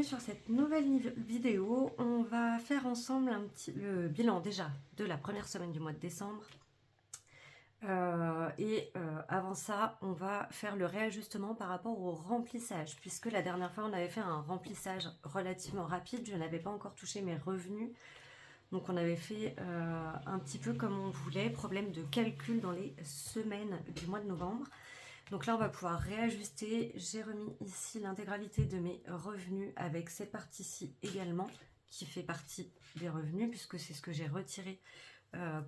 bienvenue sur cette nouvelle vidéo. On va faire ensemble le bilan déjà de la première semaine du mois de décembre. Avant ça, on va faire le réajustement par rapport au remplissage, puisque la dernière fois on avait fait un remplissage relativement rapide, je n'avais pas encore touché mes revenus. Donc on avait fait un petit peu comme on voulait, problème de calcul dans les semaines du mois de novembre. Donc là, on va pouvoir réajuster. J'ai remis ici l'intégralité de mes revenus avec cette partie-ci également, qui fait partie des revenus, puisque c'est ce que j'ai retiré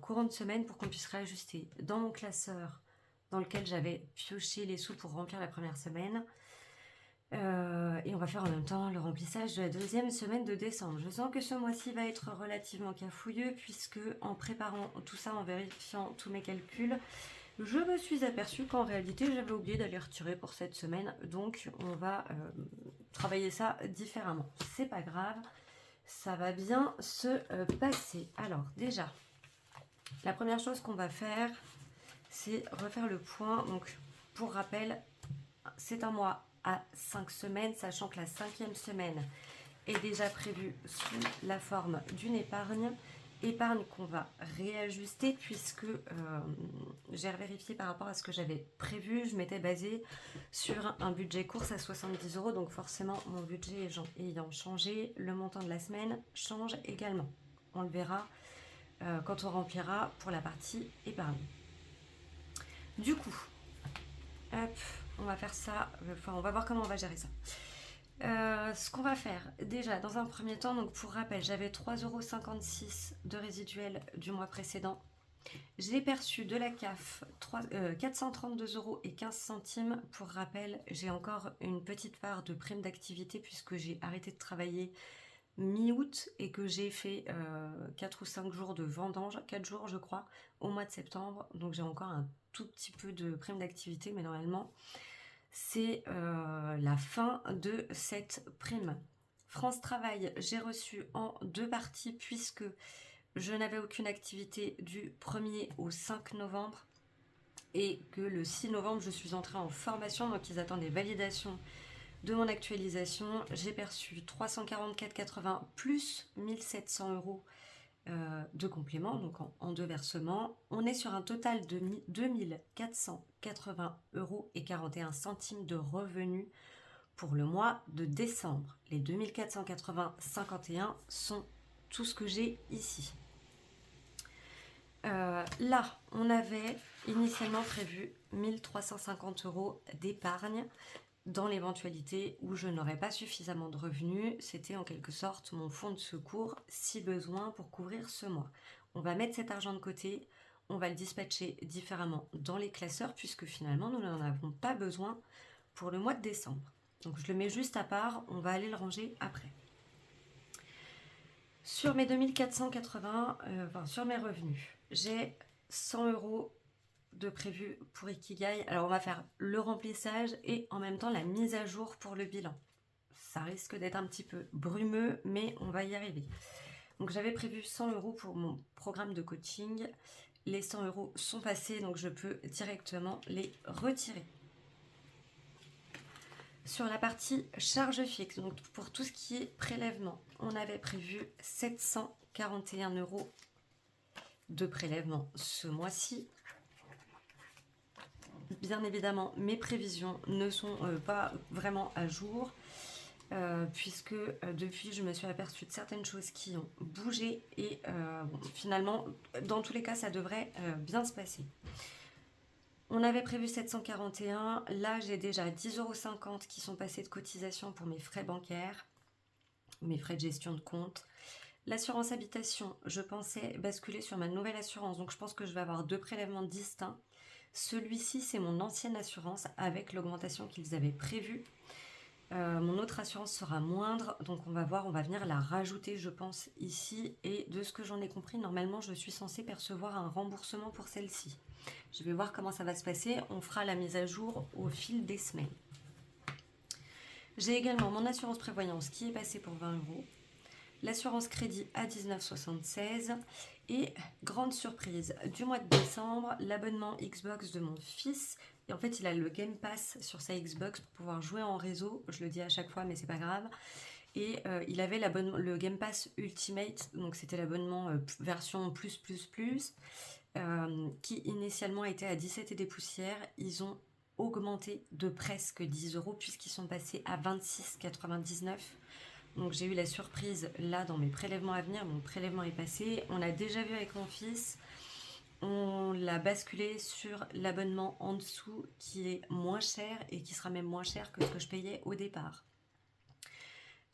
courant de semaine pour qu'on puisse réajuster dans mon classeur dans lequel j'avais pioché les sous pour remplir la première semaine. Et on va faire en même temps le remplissage de la deuxième semaine de décembre. Je sens que ce mois-ci va être relativement cafouilleux, puisque en préparant tout ça, en vérifiant tous mes calculs, je me suis aperçue qu'en réalité, j'avais oublié d'aller retirer pour cette semaine. Donc, on va travailler ça différemment. C'est pas grave, ça va bien se passer. Alors, déjà, la première chose qu'on va faire, c'est refaire le point. Donc, pour rappel, c'est un mois à 5 semaines, sachant que la 5e semaine est déjà prévue sous la forme d'une épargne qu'on va réajuster, puisque j'ai vérifié par rapport à ce que j'avais prévu. Je m'étais basée sur un budget course à 70 €, donc forcément mon budget ayant changé, le montant de la semaine change également. On le verra quand on remplira pour la partie épargne. Du coup, hop, on va faire ça, enfin on va voir comment on va gérer ça. Ce qu'on va faire, déjà dans un premier temps, donc pour rappel, j'avais 3,56 € de résiduel du mois précédent. J'ai perçu de la CAF 432,15 €. Pour rappel, j'ai encore une petite part de prime d'activité puisque j'ai arrêté de travailler mi-août et que j'ai fait 4 ou 5 jours de vendange, 4 jours je crois, au mois de septembre. Donc j'ai encore un tout petit peu de prime d'activité, mais normalement c'est la fin de cette prime. France Travail, j'ai reçu en 2 parties puisque je n'avais aucune activité du 1er au 5 novembre et que le 6 novembre, je suis entrée en formation, donc ils attendent des validations de mon actualisation. J'ai perçu 344,80 plus 1700 € de complément, donc en 2 versements. On est sur un total de 2480,41 € de revenus pour le mois de décembre. Les 2480,51 € sont tout ce que j'ai ici. Là, on avait initialement prévu 1350 € d'épargne dans l'éventualité où je n'aurais pas suffisamment de revenus. C'était en quelque sorte mon fonds de secours si besoin pour couvrir ce mois. On va mettre cet argent de côté, on va le dispatcher différemment dans les classeurs puisque finalement nous n'en avons pas besoin pour le mois de décembre. Donc je le mets juste à part, on va aller le ranger après. Sur mes 2480, sur mes revenus, j'ai 100 € de prévu pour Ikigai. Alors on va faire le remplissage et en même temps la mise à jour pour le bilan. Ça risque d'être un petit peu brumeux, mais on va y arriver. Donc j'avais prévu 100 € pour mon programme de coaching. Les 100 € sont passés, donc je peux directement les retirer. Sur la partie charge fixe, donc pour tout ce qui est prélèvement, on avait prévu 741 € de prélèvement ce mois-ci. Bien évidemment, mes prévisions ne sont pas vraiment à jour, puisque depuis, je me suis aperçue de certaines choses qui ont bougé et finalement, dans tous les cas, ça devrait bien se passer. On avait prévu 741, là j'ai déjà 10,50 € qui sont passés de cotisation pour mes frais bancaires, mes frais de gestion de compte. L'assurance habitation, je pensais basculer sur ma nouvelle assurance, donc je pense que je vais avoir 2 prélèvements distincts. Celui-ci, c'est mon ancienne assurance avec l'augmentation qu'ils avaient prévue. Mon autre assurance sera moindre, donc on va voir, on va venir la rajouter, je pense, ici. Et de ce que j'en ai compris, normalement, je suis censée percevoir un remboursement pour celle-ci. Je vais voir comment ça va se passer. On fera la mise à jour au fil des semaines. J'ai également mon assurance prévoyance qui est passée pour 20 €. L'assurance crédit à 19,76 € et grande surprise du mois de décembre, l'abonnement Xbox de mon fils. Et en fait, il a le Game Pass sur sa Xbox pour pouvoir jouer en réseau. Je le dis à chaque fois, mais c'est pas grave. Et il avait le Game Pass Ultimate, donc c'était l'abonnement version plus, qui initialement était à 17 et des poussières. Ils ont augmenté de presque 10 € puisqu'ils sont passés à 26,99 €. Donc j'ai eu la surprise là dans mes prélèvements à venir. Mon prélèvement est passé. On a déjà vu avec mon fils. On l'a basculé sur l'abonnement en dessous qui est moins cher et qui sera même moins cher que ce que je payais au départ.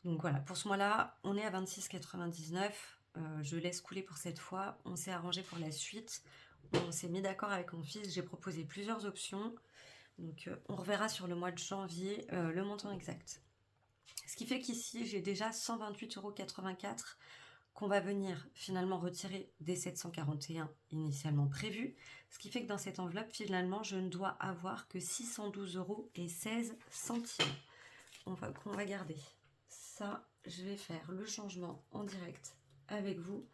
Donc voilà, pour ce mois-là, on est à 26,99 €. Je laisse couler pour cette fois. On s'est arrangé pour la suite. On s'est mis d'accord avec mon fils. J'ai proposé plusieurs options. Donc on reverra sur le mois de janvier le montant exact. Ce qui fait qu'ici, j'ai déjà 128,84 € qu'on va venir finalement retirer des 741 initialement prévus. Ce qui fait que dans cette enveloppe, finalement, je ne dois avoir que 612,16 € qu'on va garder. Ça, je vais faire le changement en direct avec vous.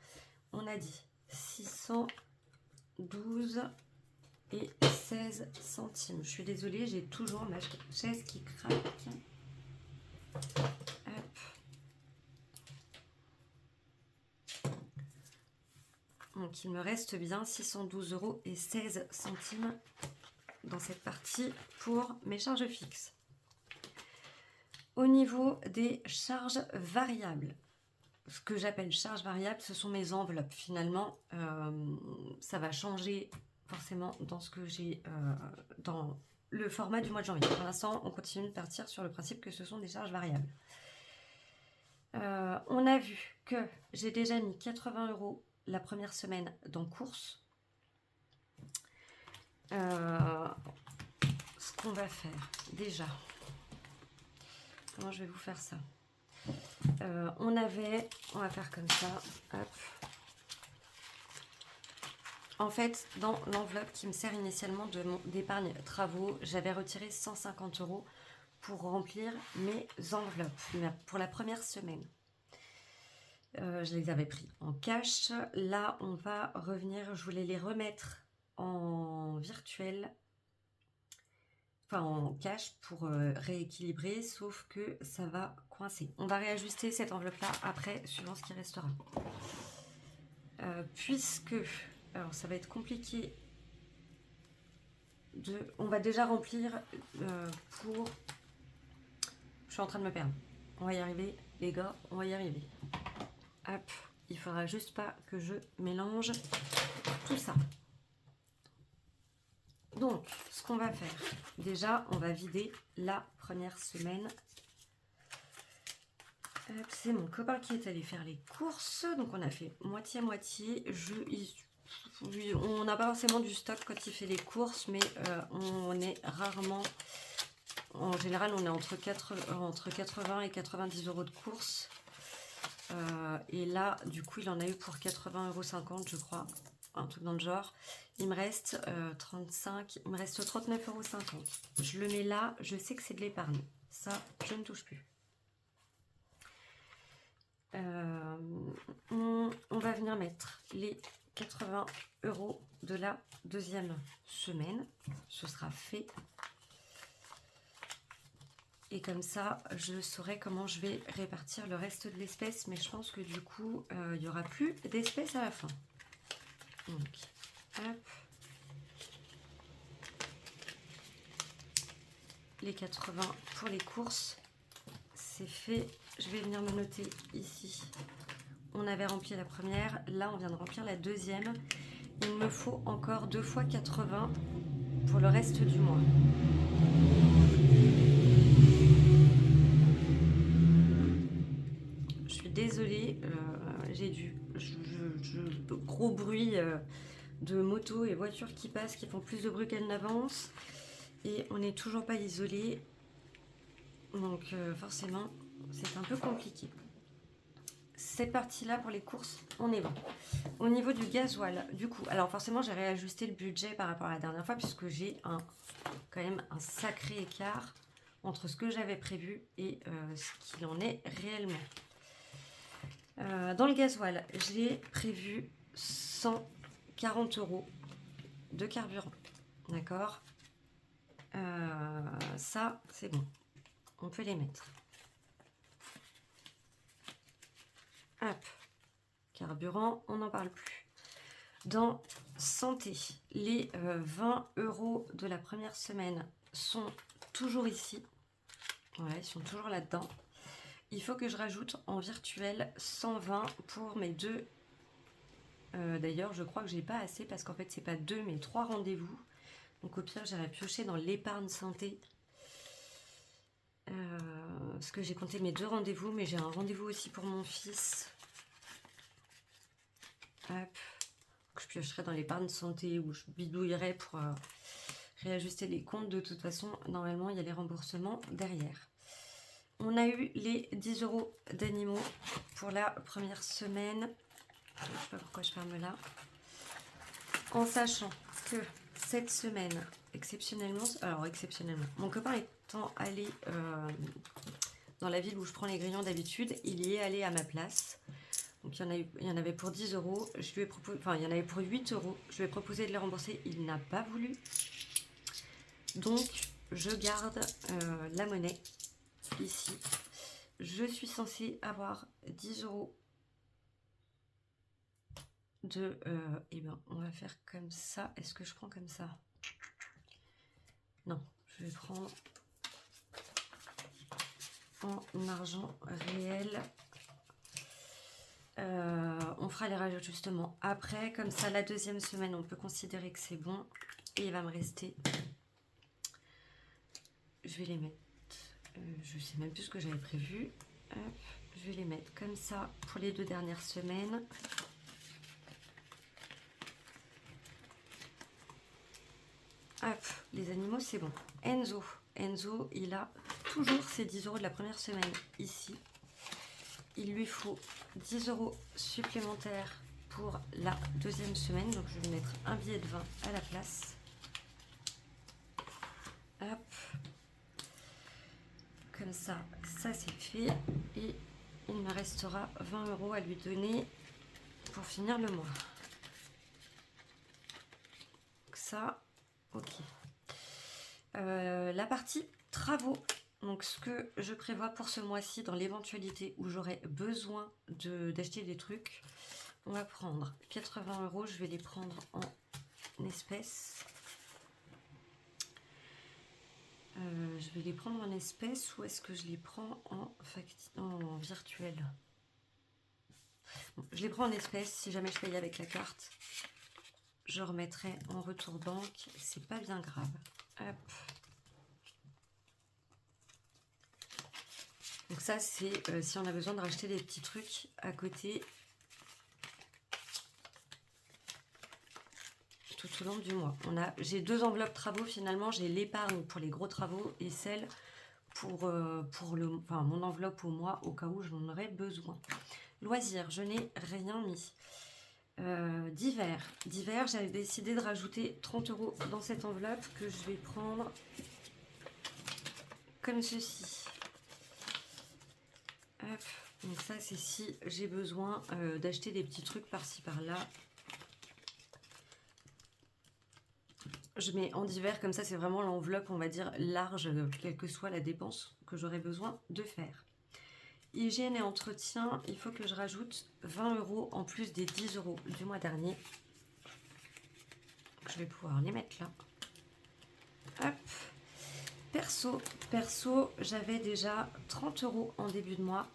On a dit 612,16 €. Je suis désolée, j'ai toujours ma chaise qui craque. Hop. Donc il me reste bien 612,16 € dans cette partie pour mes charges fixes. Au niveau des charges variables, ce que j'appelle charges variables, ce sont mes enveloppes. Finalement, ça va changer forcément dans ce que j'ai dans le format du mois de janvier. Pour l'instant, on continue de partir sur le principe que ce sont des charges variables. On a vu que j'ai déjà mis 80 € la première semaine dans courses. Ce qu'on va faire déjà, comment je vais vous faire ça? On va faire comme ça, hop. En fait, dans l'enveloppe qui me sert initialement d'épargne travaux, j'avais retiré 150 € pour remplir mes enveloppes pour la première semaine. Je les avais pris en cash. Là, on va revenir, je voulais les remettre en virtuel, enfin en cash pour rééquilibrer, sauf que ça va coincer. On va réajuster cette enveloppe-là après, suivant ce qui restera. Alors ça va être compliqué on va déjà remplir pour... Je suis en train de me perdre. On va y arriver, les gars, on va y arriver. Hop, il faudra juste pas que je mélange tout ça. Donc, ce qu'on va faire, déjà, on va vider la première semaine. C'est mon copain qui est allé faire les courses. Donc, on a fait moitié-moitié. On n'a pas forcément du stock quand il fait les courses, mais on est rarement... En général, on est entre 80 et 90 € de courses. Et là, du coup, il en a eu pour 80,50 €, je crois. Un truc dans le genre. Il me reste 35, il me reste 39,50 €. Je le mets là, je sais que c'est de l'épargne. Ça, je ne touche plus. On va venir mettre les 80 € de la deuxième semaine. Ce sera fait. Et comme ça, je saurai comment je vais répartir le reste de l'espèce. Mais je pense que du coup, il n'y aura plus d'espèces à la fin. Donc, hop. Les 80 pour les courses, c'est fait. Je vais venir me noter ici. On avait rempli la première. Là, on vient de remplir la deuxième. Il me faut encore 2 fois 80 pour le reste du mois. Je suis désolée, j'ai gros bruit de motos et voitures qui passent, qui font plus de bruit qu'elles n'avancent. Et on n'est toujours pas isolé. Donc forcément, c'est un peu compliqué. Cette partie-là pour les courses, on est bon. Au niveau du gasoil, du coup, alors forcément, j'ai réajusté le budget par rapport à la dernière fois puisque j'ai quand même un sacré écart entre ce que j'avais prévu et ce qu'il en est réellement. Dans le gasoil, j'ai prévu 140 € de carburant. D'accord, ça, c'est bon. On peut les mettre. Hop. Carburant, on n'en parle plus. Dans santé, les 20 € de la première semaine sont toujours ici. Voilà, ils sont toujours là-dedans. Il faut que je rajoute en virtuel 120 pour mes deux. D'ailleurs, je crois que j'ai pas assez parce qu'en fait, c'est pas 2 mais 3 rendez-vous. Donc au pire, j'irai piocher dans l'épargne santé. Parce que j'ai compté mes 2 rendez-vous, mais j'ai un rendez-vous aussi pour mon fils. Hop. Je piocherai dans l'épargne santé où je bidouillerai pour réajuster les comptes. De toute façon, normalement, il y a les remboursements derrière. On a eu les 10 € d'animaux pour la première semaine. Je ne sais pas pourquoi je ferme là. En sachant que cette semaine, exceptionnellement, mon copain étant allé dans la ville où je prends les grillons d'habitude, il y est allé à ma place. Donc il y en avait pour 10 €, je lui ai proposé, enfin il y en avait pour 8 €, je lui ai proposé de les rembourser, il n'a pas voulu. Donc je garde la monnaie ici. Je suis censée avoir 10 € de... eh ben on va faire comme ça. Est-ce que je prends comme ça? Non, je vais prendre en argent réel. On fera les réajustements après, comme ça la deuxième semaine on peut considérer que c'est bon. Et il va me rester, je vais les mettre, je sais même plus ce que j'avais prévu. Hop, je vais les mettre comme ça pour les 2 dernières semaines. Hop, les animaux c'est bon. Enzo il a toujours ses 10 € de la première semaine ici. Il lui faut 10 € supplémentaires pour la deuxième semaine. Donc je vais mettre un billet de 20 à la place. Hop. Comme ça, ça c'est fait. Et il me restera 20 € à lui donner pour finir le mois. Donc ça, ok. La partie travaux. Donc ce que je prévois pour ce mois-ci, dans l'éventualité où j'aurai besoin d'acheter des trucs, on va prendre 80 €, je vais les prendre en espèces. Je vais les prendre en espèces ou est-ce que je les prends en virtuel? Bon, je les prends en espèces, si jamais je paye avec la carte, je remettrai en retour banque, c'est pas bien grave. Hop. Donc ça c'est si on a besoin de racheter des petits trucs à côté tout au long du mois. J'ai 2 enveloppes travaux finalement, j'ai l'épargne pour les gros travaux et celle pour mon enveloppe au mois au cas où j'en aurais besoin. Loisirs, je n'ai rien mis. Divers, j'avais décidé de rajouter 30 € dans cette enveloppe que je vais prendre comme ceci. Hop, donc ça c'est si j'ai besoin d'acheter des petits trucs par-ci par-là. Je mets en divers, comme ça c'est vraiment l'enveloppe on va dire large, quelle que soit la dépense que j'aurai besoin de faire. Hygiène et entretien, il faut que je rajoute 20 € en plus des 10 € du mois dernier. Je vais pouvoir les mettre là. Hop. Perso, j'avais déjà 30 € en début de mois.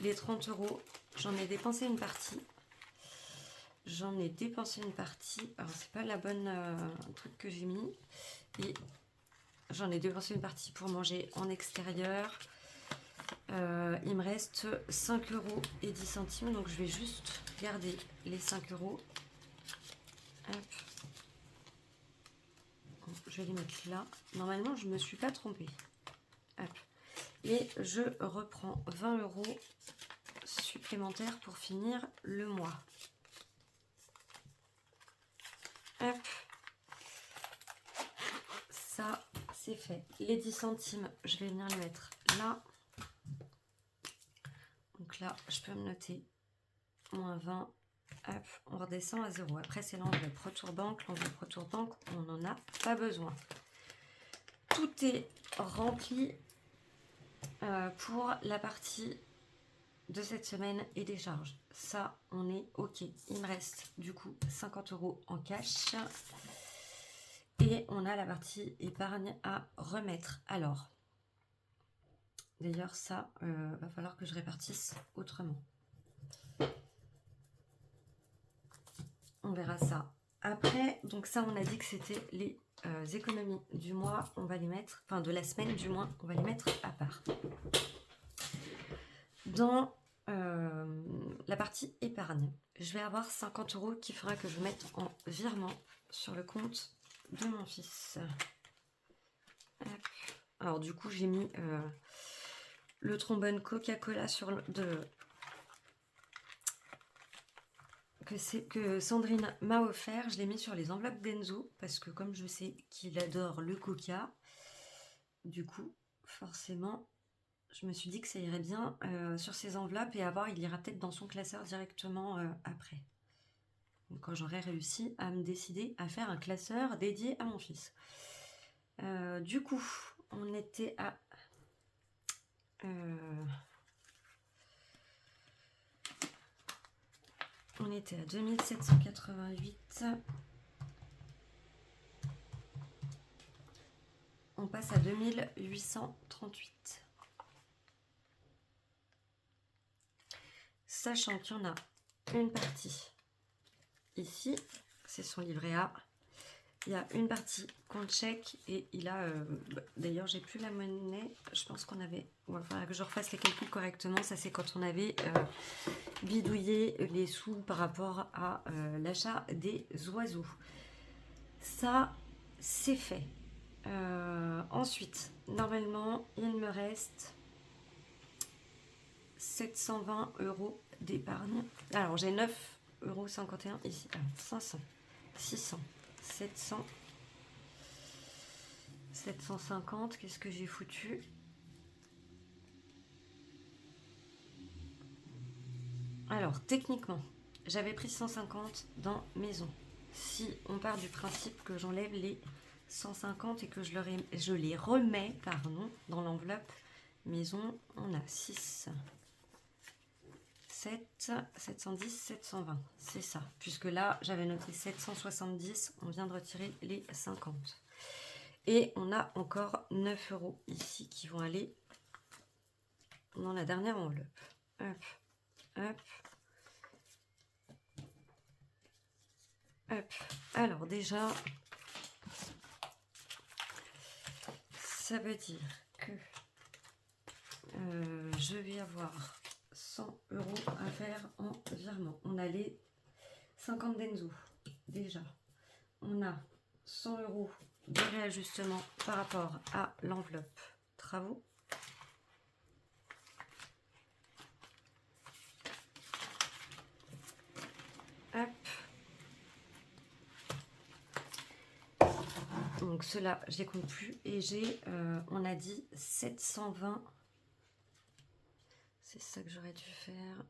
Les 30 €, j'en ai dépensé une partie. Alors c'est pas la bonne truc que j'ai mis. Et j'en ai dépensé une partie pour manger en extérieur. Il me reste 5 € et 10 centimes. Donc je vais juste garder les 5 €. Hop. Je vais les mettre là. Normalement, je ne me suis pas trompée. Hop. Et je reprends 20 € supplémentaires pour finir le mois. Hop. Ça, c'est fait. Les 10 centimes, je vais venir les mettre là. Donc là, je peux me noter moins 20. Hop, on redescend à 0. Après, c'est l'enveloppe retour banque. L'enveloppe retour banque, on n'en a pas besoin. Tout est rempli pour la partie de cette semaine et des charges. Ça, on est OK. Il me reste du coup 50 € en cash. Et on a la partie épargne à remettre. Alors, d'ailleurs, ça, va falloir que je répartisse autrement. On verra ça après. Donc ça, on a dit que c'était les économies du mois. On va les mettre, enfin de la semaine du moins, on va les mettre à part. Dans la partie épargne, je vais avoir 50 € qu'il faudra que je mette en virement sur le compte de mon fils. Hop. Alors du coup, j'ai mis le trombone Coca-Cola sur que Sandrine m'a offert. Je l'ai mis sur les enveloppes d'Enzo parce que comme je sais qu'il adore le coca, du coup forcément je me suis dit que ça irait bien sur ces enveloppes et il ira peut-être dans son classeur directement après. Donc, quand j'aurai réussi à me décider à faire un classeur dédié à mon fils. Du coup, on était à... on était à 2788. On passe à 2838. Sachant qu'il y en a une partie ici, c'est son livret A. Il y a une partie compte chèque et il a... d'ailleurs, j'ai plus la monnaie. Je pense qu'on avait... il va falloir que je refasse les calculs correctement. Ça, c'est quand on avait bidouillé les sous par rapport à l'achat des oiseaux. Ça, c'est fait. Ensuite, normalement, il me reste 720 € d'épargne. Alors, j'ai 9,51 € ici. Alors, 500, 600, 700, 750. Qu'est-ce que j'ai foutu? Alors, techniquement, j'avais pris 150 dans maison. Si on part du principe que j'enlève les 150 et que je les remets dans l'enveloppe maison, on a 6, 7, 710, 720. C'est ça. Puisque là, j'avais noté 770. On vient de retirer les 50. Et on a encore 9 € ici qui vont aller dans la dernière enveloppe. Hop, hop. Hop. Alors déjà, ça veut dire que je vais avoir 100 € à faire en virement. On a les 50 d'Enzo déjà. On a 100 € de réajustement par rapport à l'enveloppe travaux. Hop. Donc ceux-là, je les compte plus. Et j'ai, on a dit 720. C'est ça que j'aurais dû faire.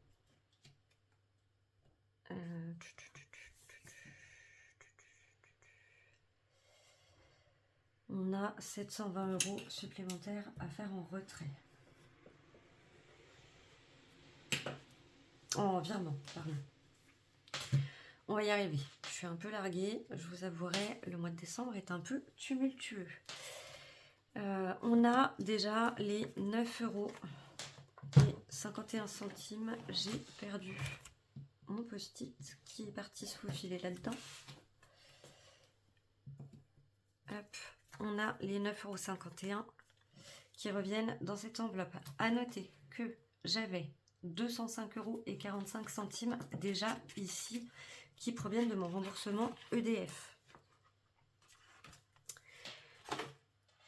On a 720 € supplémentaires à faire en retrait. En virement, pardon. On va y arriver. Je suis un peu larguée. Je vous avouerai, le mois de décembre est un peu tumultueux. On a déjà les 9 € et 51 centimes. J'ai perdu mon post-it qui est parti se faufiler là-dedans. Hop. On a les 9,51 € qui reviennent dans cette enveloppe. À noter que j'avais 205 € et 45 centimes déjà ici qui proviennent de mon remboursement EDF.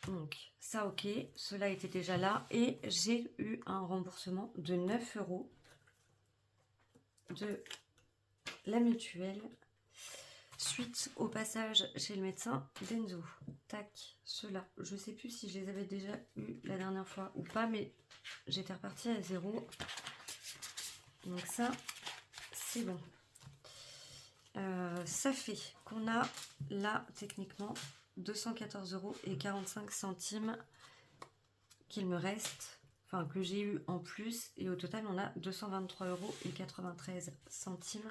Donc ça ok, cela était déjà là et j'ai eu un remboursement de 9 € de la mutuelle suite au passage chez le médecin d'Enzo. Tac, ceux-là, je sais plus si je les avais déjà eu la dernière fois ou pas, mais j'étais repartie à 0. Donc ça, c'est bon. Ça fait qu'on a là, techniquement, 214 € et 45 centimes qu'il me reste, enfin que j'ai eu en plus. Et au total, on a 223,93 €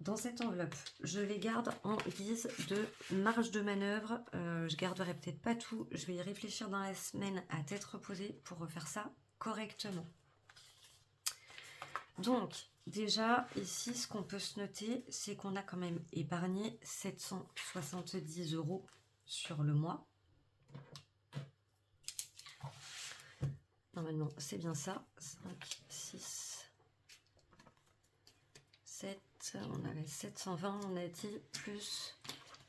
dans cette enveloppe. Je les garde en guise de marge de manœuvre. Je garderai peut-être pas tout. Je vais y réfléchir dans la semaine à tête reposée pour refaire ça correctement. Donc, déjà, ici, ce qu'on peut se noter, c'est qu'on a quand même épargné 770 € sur le mois. Normalement, c'est bien ça. 5, 6, 7, on avait 720, on a dit, plus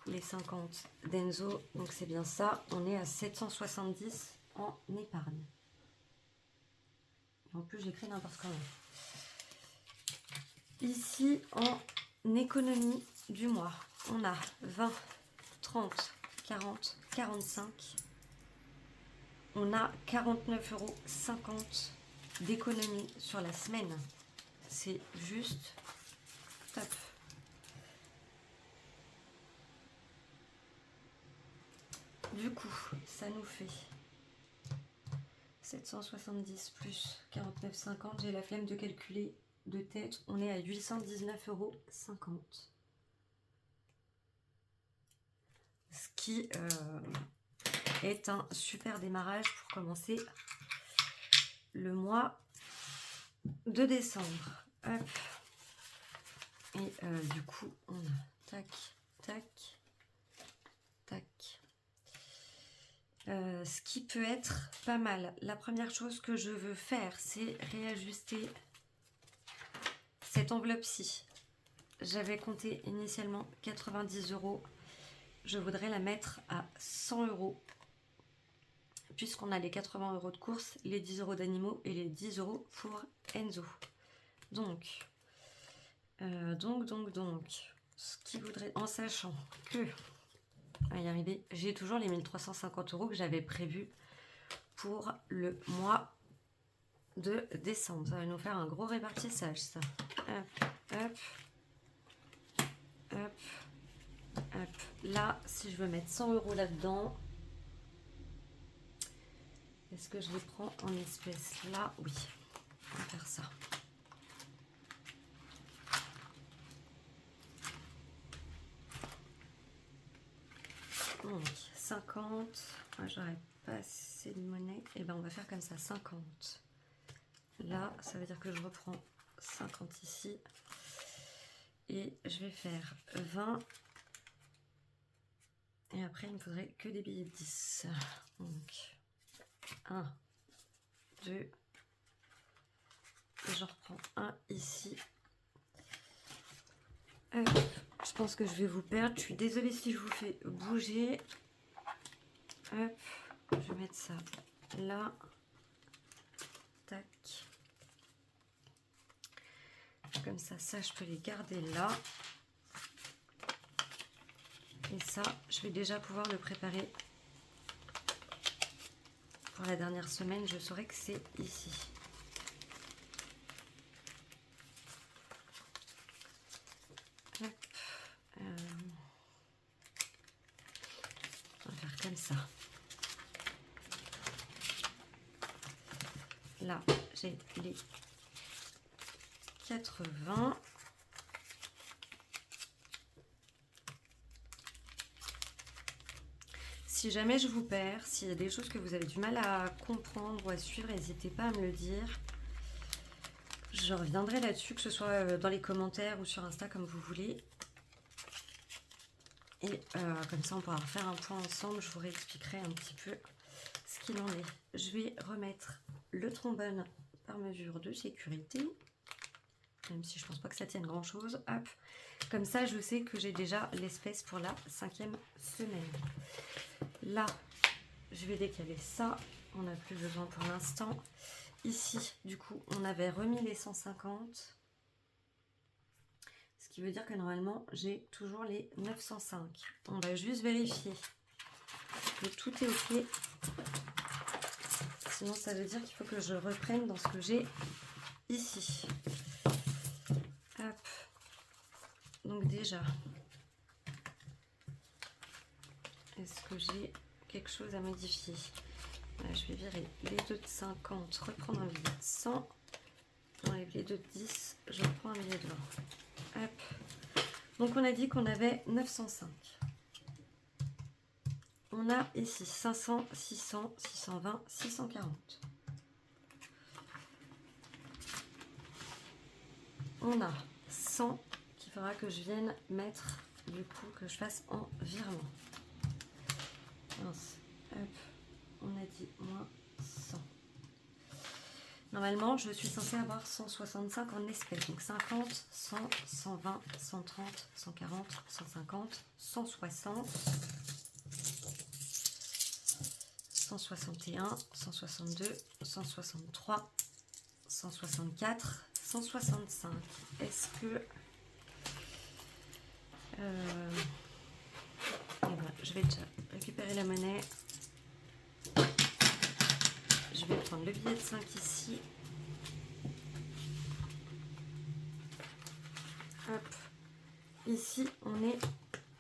les 50 d'Enzo. Donc, c'est bien ça. On est à 770 en épargne. En plus, j'écris n'importe comment. Ici, en économie du mois, on a 20, 30, 40, 45. On a 49,50 € d'économie sur la semaine. C'est juste top. Du coup, ça nous fait 770 plus 49,50. J'ai la flemme de calculer de tête. On est à 819,50 €. Ce qui est un super démarrage pour commencer le mois de décembre. Hop. Et du coup, on a tac, tac, tac. Ce qui peut être pas mal. La première chose que je veux faire, c'est réajuster cette enveloppe-ci. J'avais compté initialement 90 €. Je voudrais la mettre à 100 €. Puisqu'on a les 80 € de course, les 10 € d'animaux et les 10 € pour Enzo. Donc, ce qui voudrait, en sachant que, à y arriver, j'ai toujours les 1350 € que j'avais prévus pour le mois de décembre. Ça va nous faire un gros répartissage, ça. Hop, hop, hop, hop. Là, si je veux mettre 100 € là-dedans, est-ce que je les prends en espèces là? Oui, on va faire ça. Donc, 50. Moi, j'aurais pas assez de monnaie. Et ben, on va faire comme ça, 50. Là, ça veut dire que je reprends 50 ici. Et je vais faire 20. Et après, il me faudrait que des billets de 10. Donc, 1, 2. Et je reprends un ici. Hop. Je pense que je vais vous perdre. Je suis désolée si je vous fais bouger. Hop. Je vais mettre ça là. Tac. Comme ça, je peux les garder là. Et ça, je vais déjà pouvoir le préparer pour la dernière semaine. Je saurai que c'est ici. Hop. On va faire comme ça. Là, j'ai les 80. Si jamais je vous perds, s'il y a des choses que vous avez du mal à comprendre ou à suivre, n'hésitez pas à me le dire. Je reviendrai là-dessus, que ce soit dans les commentaires ou sur Insta, comme vous voulez. Et comme ça, on pourra refaire un point ensemble. Je vous réexpliquerai un petit peu ce qu'il en est. Je vais remettre le trombone par mesure de sécurité. Même si je pense pas que ça tienne grand-chose. Hop. Comme ça, je sais que j'ai déjà l'espèce pour la 5e semaine. Là, je vais décaler ça. On n'a plus besoin pour l'instant. Ici, du coup, on avait remis les 150. Ce qui veut dire que normalement, j'ai toujours les 905. On va juste vérifier que tout est OK. Sinon, ça veut dire qu'il faut que je reprenne dans ce que j'ai ici. Hop. Donc déjà, est-ce que j'ai quelque chose à modifier? Là, je vais virer les deux de 50, reprendre un billet de 100. J'enlève les deux de 10, je reprends un billet de 20. Hop. Donc on a dit qu'on avait 905. On a ici 500, 600, 620, 640. On a 100 qu'il faudra que je vienne mettre, du coup, que je fasse en virement. Mince. Hop. On a dit moins 100. Normalement, je suis censée avoir 165 en espèces. Donc 50, 100, 120, 130, 140, 150, 160, 161, 162, 163, 164, 165. Est-ce que... je vais déjà récupérer la monnaie. Je vais prendre le billet de 5 ici. Hop. Ici, on est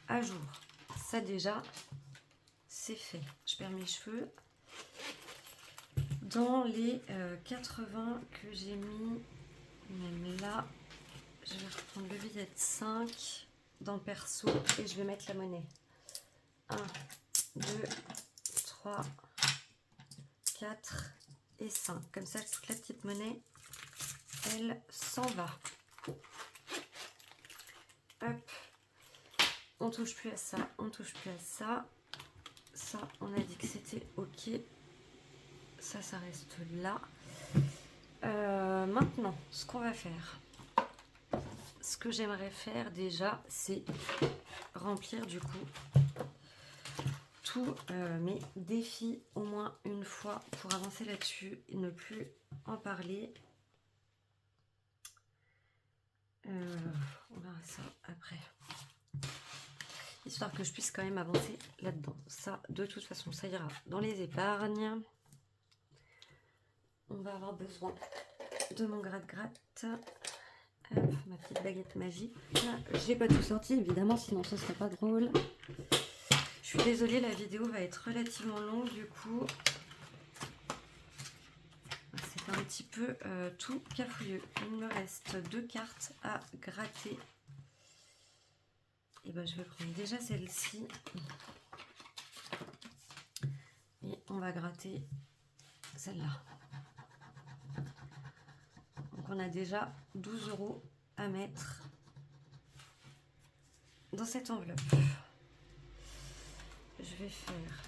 à jour. Ça déjà, c'est fait. Je perds mes cheveux. Dans les 80 que j'ai mis, même là, je vais reprendre le billet de 5 dans le perso et je vais mettre la monnaie. 1, 2, 3, 4 et 5. Comme ça, toute la petite monnaie, elle s'en va. Hop. On touche plus à ça, on touche plus à ça. Ça, on a dit que c'était ok. Ça reste là. Maintenant, ce qu'on va faire, ce que j'aimerais faire déjà, c'est remplir du coup tous mes défis au moins une fois pour avancer là-dessus et ne plus en parler. On verra ça après. Histoire que je puisse quand même avancer là-dedans. Ça, de toute façon, ça ira dans les épargnes. On va avoir besoin de mon gratte-gratte. Hop, ma petite baguette magique. J'ai pas tout sorti, évidemment, sinon ce serait pas drôle. Je suis désolée, la vidéo va être relativement longue, du coup. C'est un petit peu tout cafouilleux. Il me reste 2 cartes à gratter. Et ben, je vais prendre déjà celle-ci. Et on va gratter celle-là. Donc on a déjà 12 € à mettre dans cette enveloppe. Je vais faire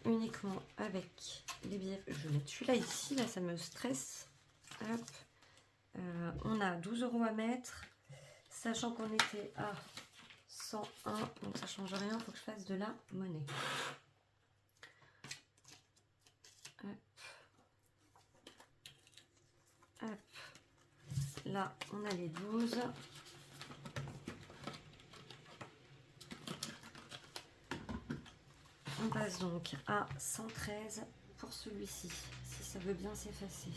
uniquement avec les billets. Je vais mettre celui-là ici, là ça me stresse. Hop. On a 12 € à mettre, sachant qu'on était à 101, donc ça change rien, il faut que je fasse de la monnaie. Hop. Hop. Là, on a les 12. On passe donc à 113 pour celui-ci, si ça veut bien s'effacer.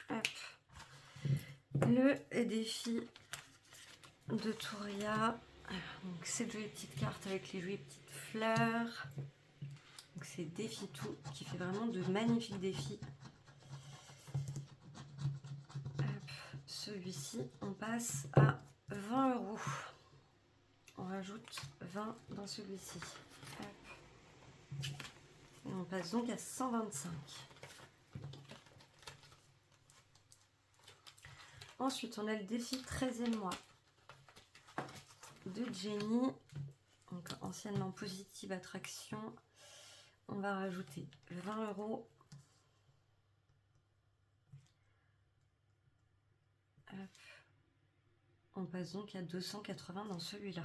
Hop. Le défi de Touria. Donc ces jolies petites cartes avec les jolies petites fleurs. Donc c'est défi tout qui fait vraiment de magnifiques défis. Celui-ci, on passe à 20 €. On rajoute 20 dans celui-ci. Et on passe donc à 125. Ensuite, on a le défi 13e mois de Jenny. Donc anciennement Positive Attraction. On va rajouter 20 €. Hop. On passe donc à 280 dans celui-là.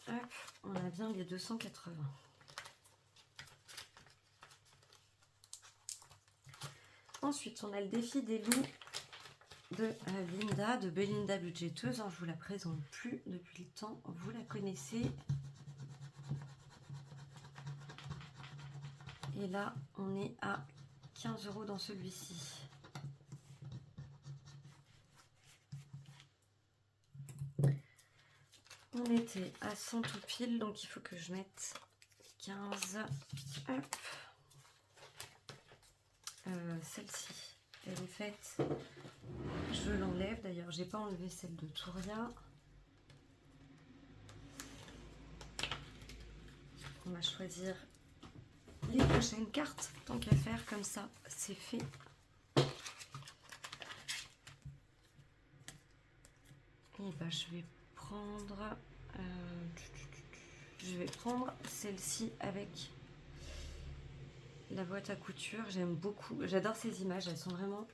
Hop, on a bien les 280. Ensuite, on a le défi des loups de Linda, de Belinda Budgéteuse. Je vous la présente plus depuis le temps, vous la connaissez. Et là, on est à 15 € dans celui-ci. On était à 100 tout pile, donc il faut que je mette 15. Hop. Celle-ci, elle est faite. Je l'enlève. D'ailleurs, j'ai pas enlevé celle de Touria. On va choisir les prochaines cartes, tant qu'à faire, comme ça, c'est fait. Et ben, je vais prendre celle-ci avec la boîte à couture. J'aime beaucoup, j'adore ces images, elles sont vraiment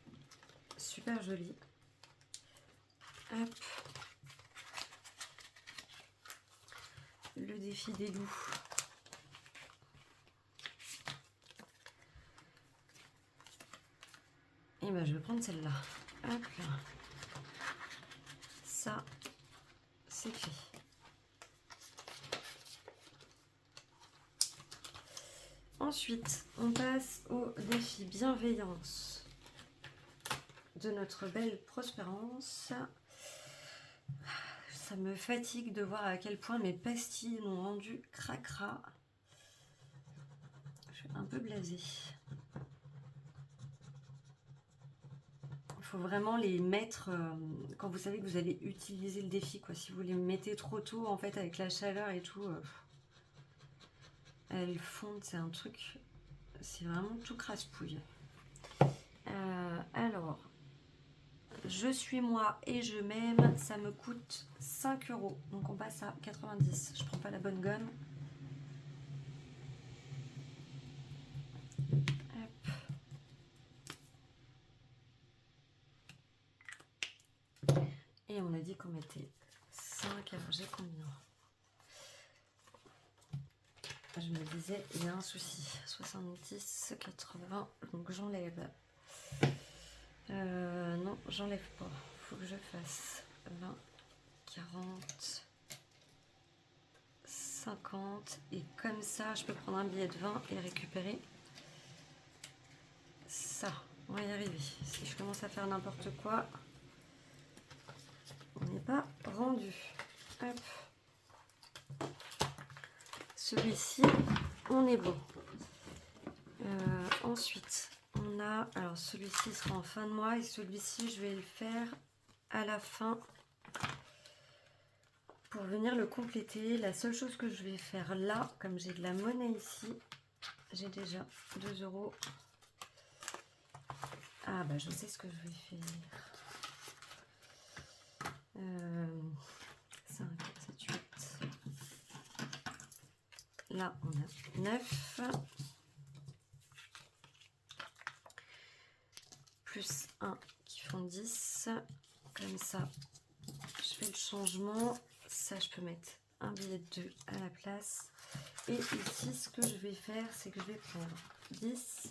super jolies. Hop. Le défi des loups. Et ben, je vais prendre celle-là. Hop là. Ça, c'est fait. Ensuite, on passe au défi bienveillance de notre belle Prospérance. Ça me fatigue de voir à quel point mes pastilles m'ont rendu cracra. Je suis un peu blasée. Il faut vraiment les mettre quand vous savez que vous allez utiliser le défi, quoi. Si vous les mettez trop tôt, en fait, avec la chaleur et tout, elles fondent, c'est un truc, c'est vraiment tout crasse-pouille. Alors, je suis moi et je m'aime, ça me coûte 5 €. Donc on passe à 90. Je prends pas la bonne gomme. Hop. Et on a dit qu'on mettait 5. Alors j'ai combien? Je me disais, il y a un souci. 70, 80, donc j'enlève. Non, j'enlève pas. Faut que je fasse 20, 40, 50. Et comme ça, je peux prendre un billet de 20 et récupérer ça. On va y arriver. Si je commence à faire n'importe quoi, on n'est pas rendu. Hop. Celui-ci, on est bon. Ensuite, on a... Alors, celui-ci sera en fin de mois et celui-ci, je vais le faire à la fin pour venir le compléter. La seule chose que je vais faire là, comme j'ai de la monnaie ici, j'ai déjà 2 €. Ah, bah, je sais ce que je vais faire. 5, 7, 8. Là, on a 9. Plus 1 qui font 10. Comme ça, je fais le changement. Ça, je peux mettre un billet de 2 à la place. Et ici, ce que je vais faire, c'est que je vais prendre 10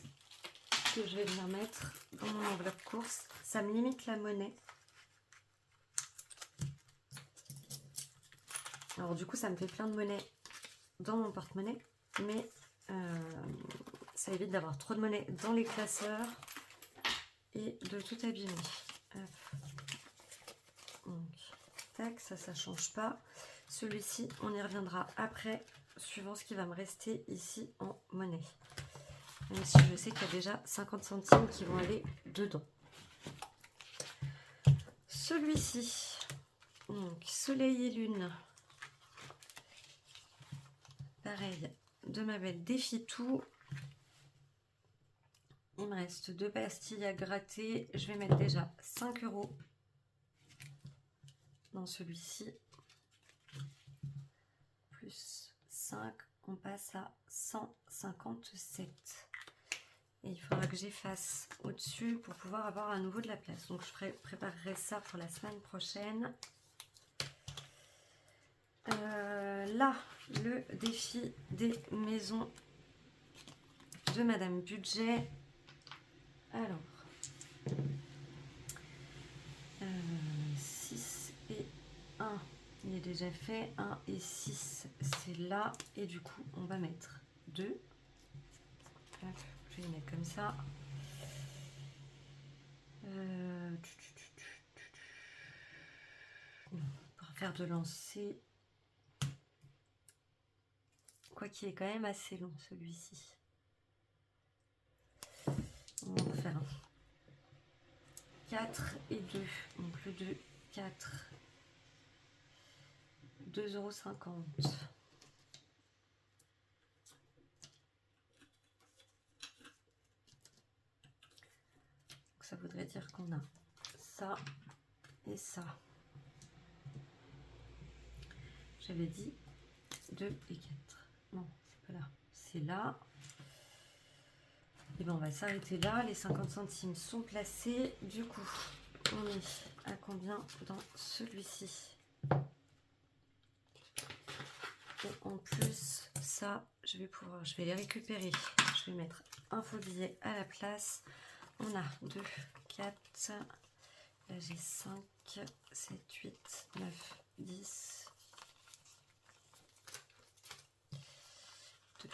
que je vais venir mettre dans mon enveloppe course. Ça me limite la monnaie. Alors du coup, ça me fait plein de monnaie dans mon porte-monnaie, mais ça évite d'avoir trop de monnaie dans les classeurs et de tout abîmer. Hop. Donc, tac, ça change pas. Celui-ci, on y reviendra après, suivant ce qui va me rester ici en monnaie. Même si je sais qu'il y a déjà 50 centimes qui vont aller dedans. Celui-ci, donc Soleil et Lune. Pareil, de ma belle Défi Tout. Il me reste 2 pastilles à gratter. Je vais mettre déjà 5 € dans celui-ci. Plus 5, on passe à 157. Et il faudra que j'efface au-dessus pour pouvoir avoir à nouveau de la place. Donc je préparerai ça pour la semaine prochaine. Là, le défi des maisons de Madame Budget. Alors, 6 et 1. Il est déjà fait. 1 et 6, c'est là. Et du coup, on va mettre 2. Hop, je vais les mettre comme ça. Pour faire de lancer. Quoi qu'il est quand même assez long celui-ci. On va en faire un. 4 et 2. Donc le 2, 4. 2,50 €. Ça voudrait dire qu'on a ça et ça. J'avais dit 2 et 4. Non, c'est pas là. C'est là. Et bien on va s'arrêter là. Les 50 centimes sont placés. Du coup, on est à combien dans celui-ci? Et en plus, ça, je vais les récupérer. Je vais mettre un faux billet à la place. On a 2, 4, là j'ai 5, 7, 8, 9, 10, 2,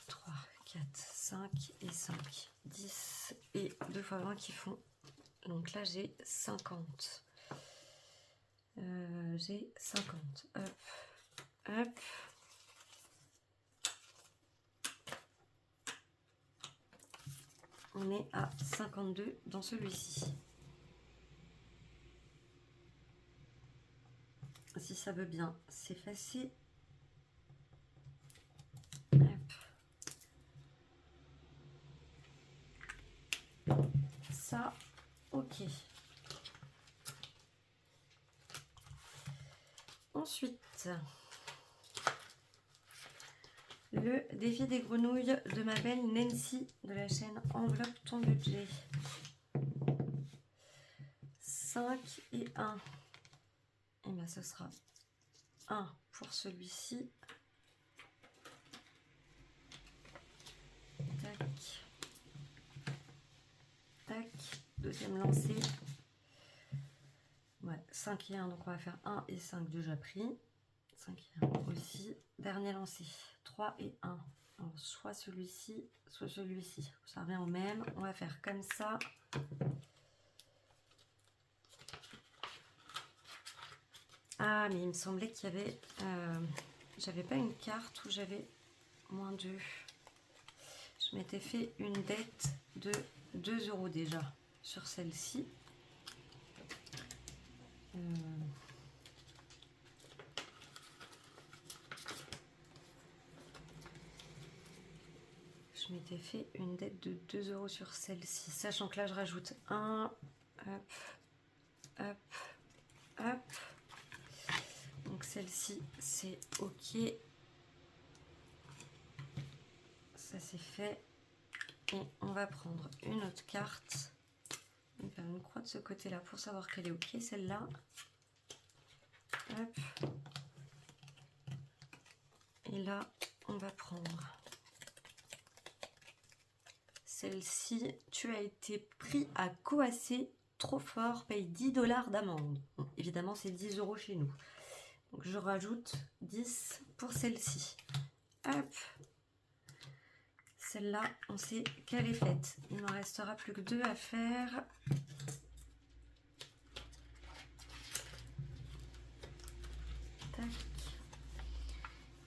3, 4, 5 et 5, 10 et 2 fois 20 qui font. Donc là j'ai 50. J'ai 50. Hop, hop. On est à 52 dans celui-ci. Si ça veut bien s'effacer. Ça, ok. Ensuite, le défi des grenouilles de ma belle Nancy de la chaîne Enveloppe ton budget. 5 et 1. Et bien ce sera 1 pour celui-ci. Tac. Tac. Deuxième lancé. Ouais, 5 et 1. Donc on va faire 1 et 5 déjà pris. 5 et 1 aussi. Dernier lancé. 3 et 1. Alors, soit celui-ci, soit celui-ci. Ça revient au même. On va faire comme ça. Ah, mais il me semblait qu'il y avait... j'avais pas une carte où j'avais moins 2. Je m'étais fait une dette de 2 € déjà sur celle-ci. Je m'étais fait une dette de 2 € sur celle-ci. Sachant que là, je rajoute 1. Hop, hop, hop. Donc celle-ci, c'est OK. Ça, c'est fait. Et on va prendre une autre carte. On va faire une croix de ce côté-là pour savoir qu'elle est OK, celle-là. Hop. Et là, on va prendre celle-ci. Tu as été pris à coasser trop fort, paye 10 $ d'amende. Bon, évidemment, c'est 10 € chez nous. Donc, je rajoute 10 pour celle-ci. Hop. Celle-là, on sait qu'elle est faite. Il n'en restera plus que 2 à faire. Tac.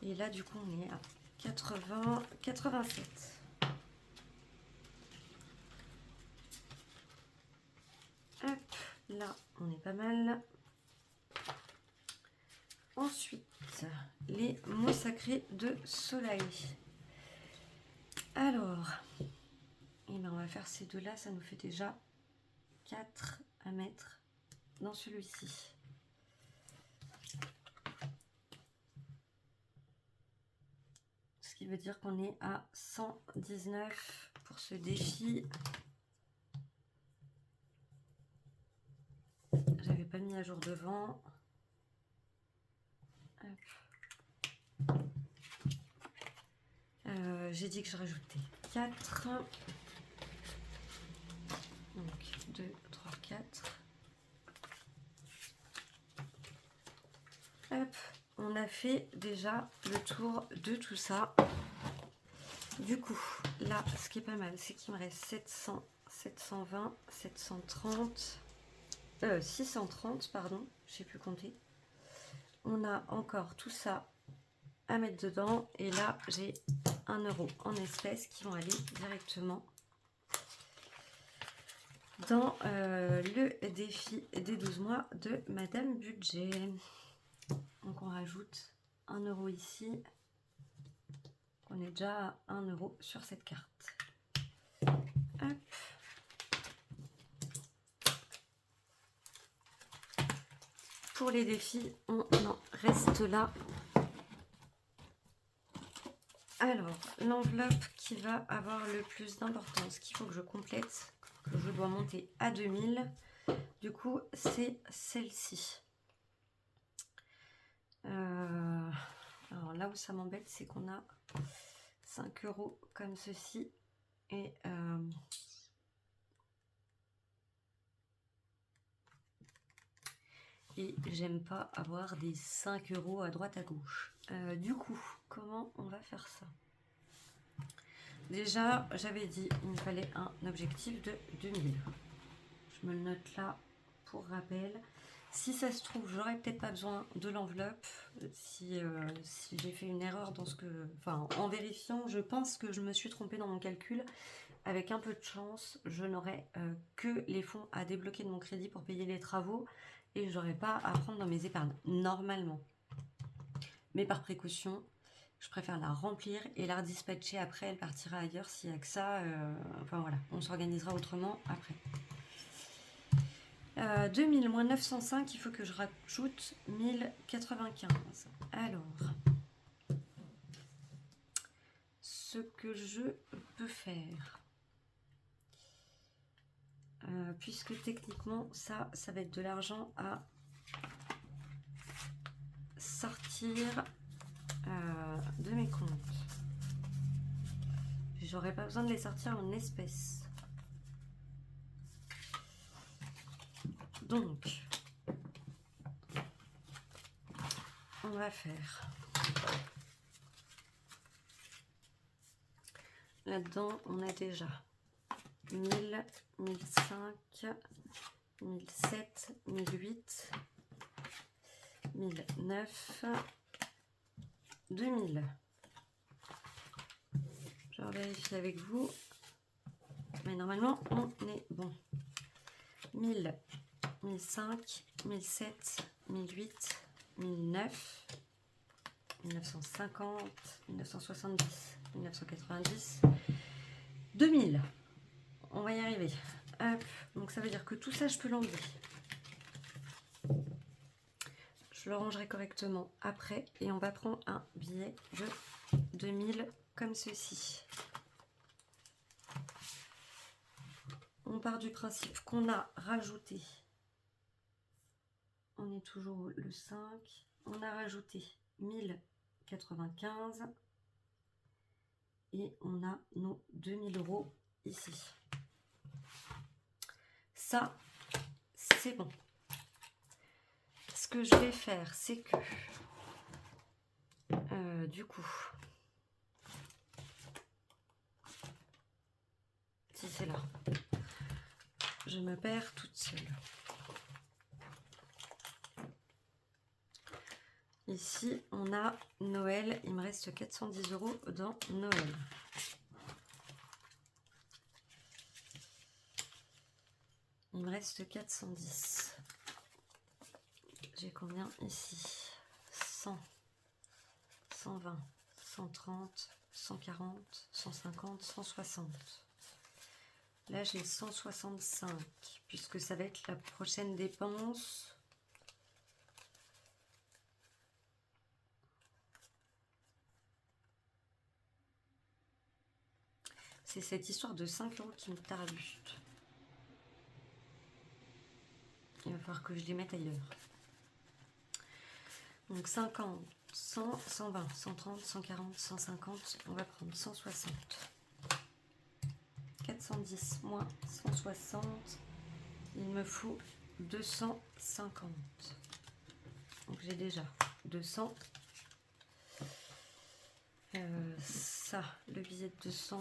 Et là, du coup, on est à 80, 87. Hop, là, on est pas mal. Ensuite, les mots sacrés de soleil. Alors, et ben on va faire ces deux-là, ça nous fait déjà 4 à mettre dans celui-ci. Ce qui veut dire qu'on est à 119 pour ce défi. J'avais pas mis à jour devant. J'ai dit que je rajoutais 4. Donc 2, 3, 4. Hop, on a fait déjà le tour de tout ça. Du coup, là, ce qui est pas mal, c'est qu'il me reste 700, 720, 730, 630, pardon, je sais plus compter. On a encore tout ça à mettre dedans. Et là, j'ai 1 euro en espèces qui vont aller directement dans le défi des 12 mois de Madame Budget. Donc, on rajoute 1 euro ici. On est déjà à 1 euro sur cette carte. Hop. Pour les défis, on en reste là. Alors, l'enveloppe qui va avoir le plus d'importance, qu'il faut que je complète, que je dois monter à 2000. Du coup, c'est celle-ci. Alors là où ça m'embête, c'est qu'on a 5 euros comme ceci. Et j'aime pas avoir des 5 euros à droite à gauche. Du coup, comment on va faire ça? Déjà, j'avais dit il me fallait un objectif de 2000. Je me le note là pour rappel. Si ça se trouve, j'aurais peut-être pas besoin de l'enveloppe. Si j'ai fait une erreur dans ce que... Enfin, en vérifiant, je pense que je me suis trompée dans mon calcul. Avec un peu de chance, je n'aurai que les fonds à débloquer de mon crédit pour payer les travaux. Et je n'aurai pas à prendre dans mes épargnes, normalement. Mais par précaution, je préfère la remplir et la redispatcher après. Elle partira ailleurs s'il n'y a que ça. Enfin voilà, on s'organisera autrement après. 2000 moins 905, il faut que je rajoute 1095. Alors, ce que je peux faire, puisque techniquement, ça va être de l'argent à sortir de mes comptes. J'aurais pas besoin de les sortir en espèces. Donc, on va faire là-dedans, on a déjà 1000, 1005, 1007, 1008, 1009, 2000. Je vais vérifier avec vous, mais normalement on est bon. 1000, 1005, 1007, 1008, 1009, 1950, 1970, 1990, 2000. On va y arriver. Hop. Donc ça veut dire que tout ça, je peux l'enlever. Je le rangerai correctement après et on va prendre un billet de 2000 comme ceci. On part du principe qu'on a rajouté, on est toujours le 5, on a rajouté 1095 et on a nos 2000 euros ici. Ça, c'est bon. Ce que je vais faire, c'est que du coup, si c'est là, je me perds toute seule. Ici, on a Noël. Il me reste 410 euros dans Noël. Il me reste 410. J'ai combien ici? 100, 120, 130, 140, 150, 160. Là, j'ai 165, puisque ça va être la prochaine dépense. C'est cette histoire de 5 euros qui me tarbuste. Il va falloir que je les mette ailleurs. Donc 50, 100, 120, 130, 140, 150. On va prendre 160. 410 moins 160. Il me faut 250. Donc j'ai déjà 200. Ça, le billet de 200,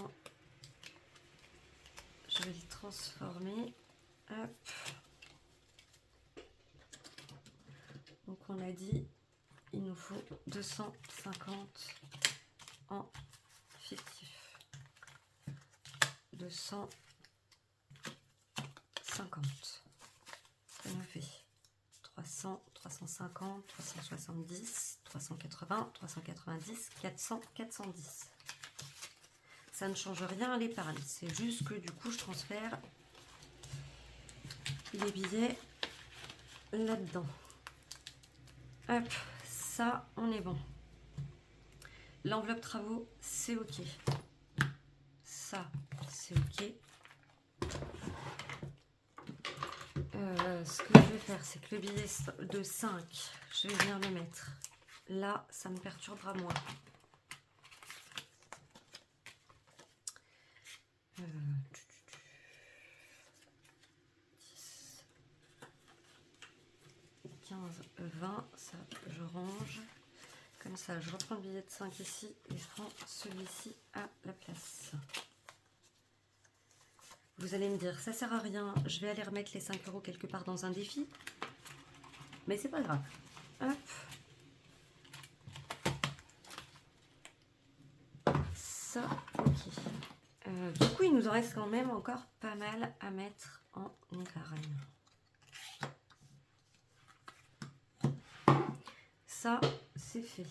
je vais le transformer. Hop. Donc on a dit, il nous faut 250 en fictif. 250. Ça nous fait 300, 350, 370, 380, 390, 400, 410. Ça ne change rien à l'épargne. C'est juste que du coup, je transfère les billets là-dedans. Hop, ça, on est bon. L'enveloppe travaux, c'est OK. Ça, c'est OK. Ce que je vais faire, c'est que le billet de 5, je vais venir le mettre là, ça me perturbera moins. 10, 15, 20, ça je range. Comme ça, je reprends le billet de 5 ici et je prends celui-ci à la place. Vous allez me dire, ça sert à rien, je vais aller remettre les 5 € quelque part dans un défi. Mais c'est pas grave. Hop. Ça, ok. Du coup, il nous en reste quand même encore pas mal à mettre en épargne. Ça, c'est fait.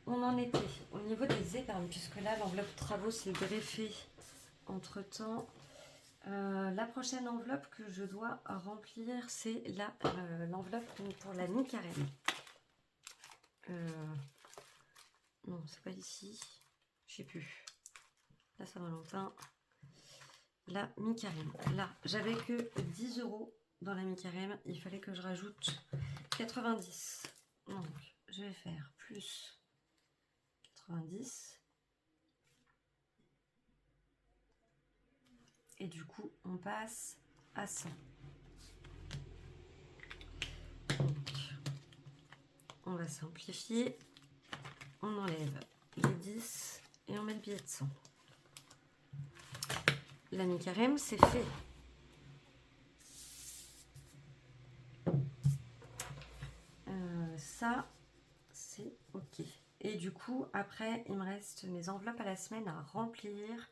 On en était au niveau des épargnes, puisque là, l'enveloppe travaux s'est greffée entre-temps. La prochaine enveloppe que je dois remplir, c'est l'enveloppe pour la mi-carême. Non, c'est pas ici. Je sais plus. La Saint-Valentin. La mi-carême. Là, j'avais que 10 € dans la mi-carême. Il fallait que je rajoute 90. Donc, je vais faire plus 90. Et du coup, on passe à 100. Donc, on va simplifier. On enlève les 10 et on met le billet de 100. La mi-carême, c'est fait. Ça, c'est OK. Et du coup, après, il me reste mes enveloppes à la semaine à remplir.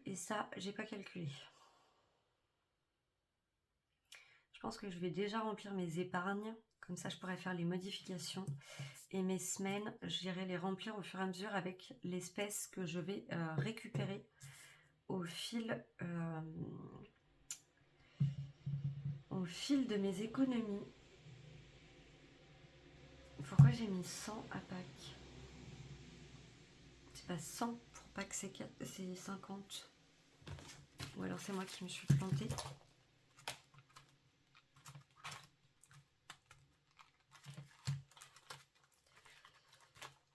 Et ça, j'ai pas calculé. Je pense que je vais déjà remplir mes épargnes. Comme ça, je pourrais faire les modifications. Et mes semaines, j'irai les remplir au fur et à mesure avec l'espèce que je vais récupérer au fil de mes économies. Pourquoi j'ai mis 100 à Pâques? C'est pas 100 pour Pâques, c'est 50. Ou alors c'est moi qui me suis plantée.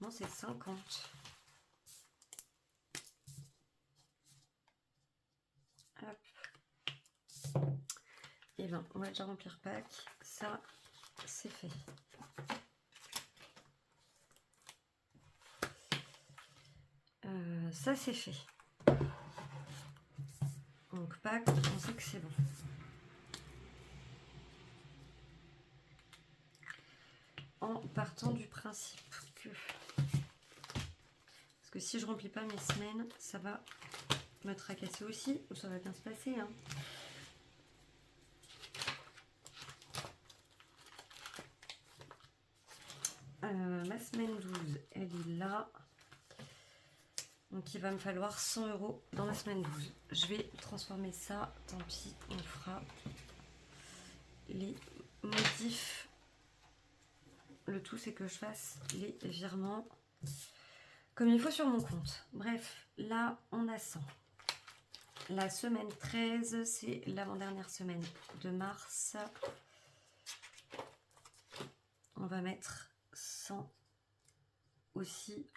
Non, c'est 50. Hop. Et ben, on va déjà remplir Pâques. Ça, c'est fait. Ça, c'est fait. Donc, Pâques, on sait que c'est bon. En partant du principe que... Parce que si je remplis pas mes semaines, ça va me tracasser aussi, ou ça va bien se passer. Hein. Ma semaine 12, elle est là. Donc il va me falloir 100 € dans la semaine 12. Je vais transformer ça, tant pis, on fera les modifs. Le tout, c'est que je fasse les virements comme il faut sur mon compte. Bref, là, on a 100. La semaine 13, c'est l'avant-dernière semaine de mars. On va mettre 100 aussi.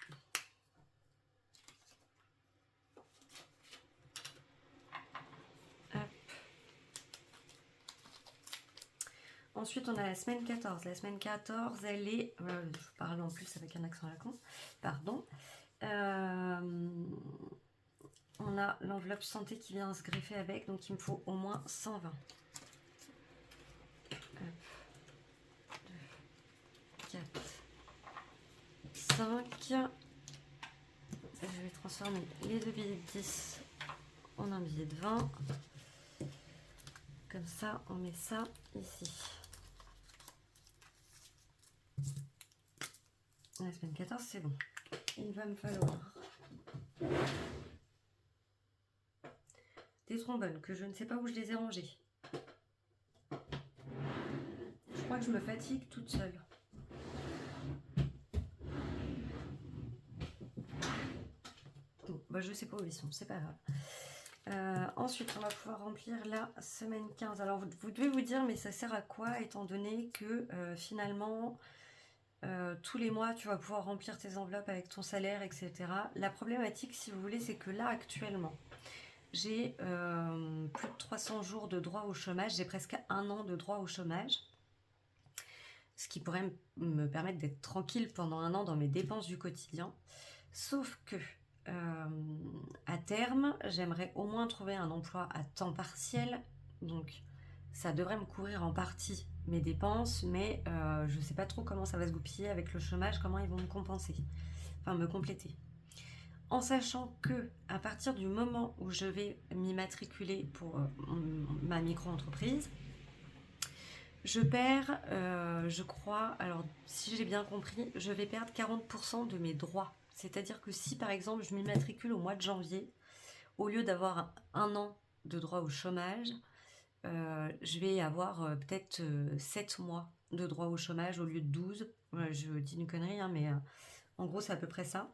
Ensuite, on a la semaine 14. La semaine 14, elle est... je parle en plus avec un accent à la con. Pardon. On a l'enveloppe santé qui vient se greffer avec. Donc, il me faut au moins 120. 2, 4, 5. Je vais transformer les deux billets de 10 en un billet de 20. Comme ça, on met ça ici. La semaine 14, c'est bon. Il va me falloir des trombones que je ne sais pas où je les ai rangés. Je crois que je me fatigue toute seule. Bon, bah je sais pas où ils sont, c'est pas grave. Ensuite, on va pouvoir remplir la semaine 15. Alors, vous devez vous dire, mais ça sert à quoi, étant donné que finalement, tous les mois, tu vas pouvoir remplir tes enveloppes avec ton salaire, etc. La problématique, si vous voulez, c'est que là, actuellement, j'ai plus de 300 jours de droit au chômage. J'ai presque 1 an de droit au chômage. Ce qui pourrait me permettre d'être tranquille pendant 1 an dans mes dépenses du quotidien. Sauf que, à terme, j'aimerais au moins trouver un emploi à temps partiel. Donc, ça devrait me couvrir en partie mes dépenses, mais je ne sais pas trop comment ça va se goupiller avec le chômage, comment ils vont me compenser, enfin me compléter. En sachant que à partir du moment où je vais m'immatriculer pour ma micro-entreprise, je perds, je crois, alors si j'ai bien compris, je vais perdre 40% de mes droits. C'est-à-dire que si par exemple je m'immatricule au mois de janvier, au lieu d'avoir 1 an de droit au chômage, je vais avoir peut-être 7 mois de droit au chômage au lieu de 12. Je dis une connerie, hein, mais en gros c'est à peu près ça.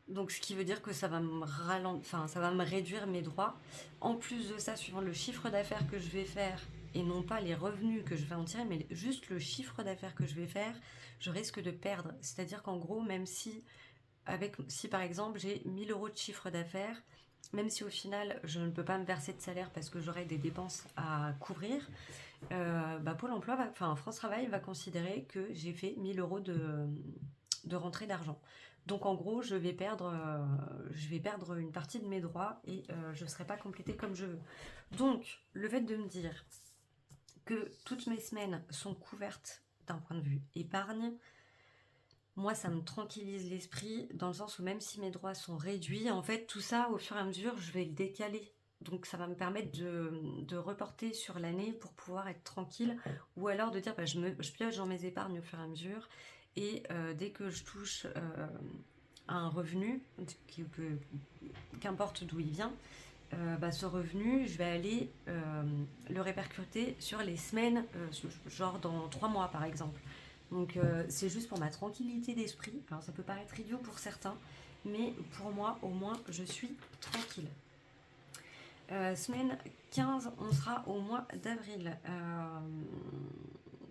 Donc ce qui veut dire que ça va ça va me réduire mes droits. En plus de ça, suivant le chiffre d'affaires que je vais faire, et non pas les revenus que je vais en tirer, mais juste le chiffre d'affaires que je vais faire, je risque de perdre. C'est-à-dire qu'en gros, même si par exemple j'ai 1000 € de chiffre d'affaires, même si au final je ne peux pas me verser de salaire parce que j'aurai des dépenses à couvrir, Pôle emploi, France Travail va considérer que j'ai fait 1000 € de rentrée d'argent. Donc en gros, je vais perdre une partie de mes droits et je ne serai pas complétée comme je veux. Donc, le fait de me dire que toutes mes semaines sont couvertes d'un point de vue épargne, moi, ça me tranquillise l'esprit, dans le sens où même si mes droits sont réduits, en fait, tout ça, au fur et à mesure, je vais le décaler. Donc ça va me permettre de reporter sur l'année pour pouvoir être tranquille, ou alors de dire je pioche dans mes épargnes au fur et à mesure, et dès que je touche un revenu, qu'importe d'où il vient, ce revenu, je vais aller le répercuter sur les semaines, genre dans 3 mois par exemple. Donc c'est juste pour ma tranquillité d'esprit. Alors ça peut paraître idiot pour certains, mais pour moi au moins je suis tranquille. Semaine 15, on sera au mois d'avril.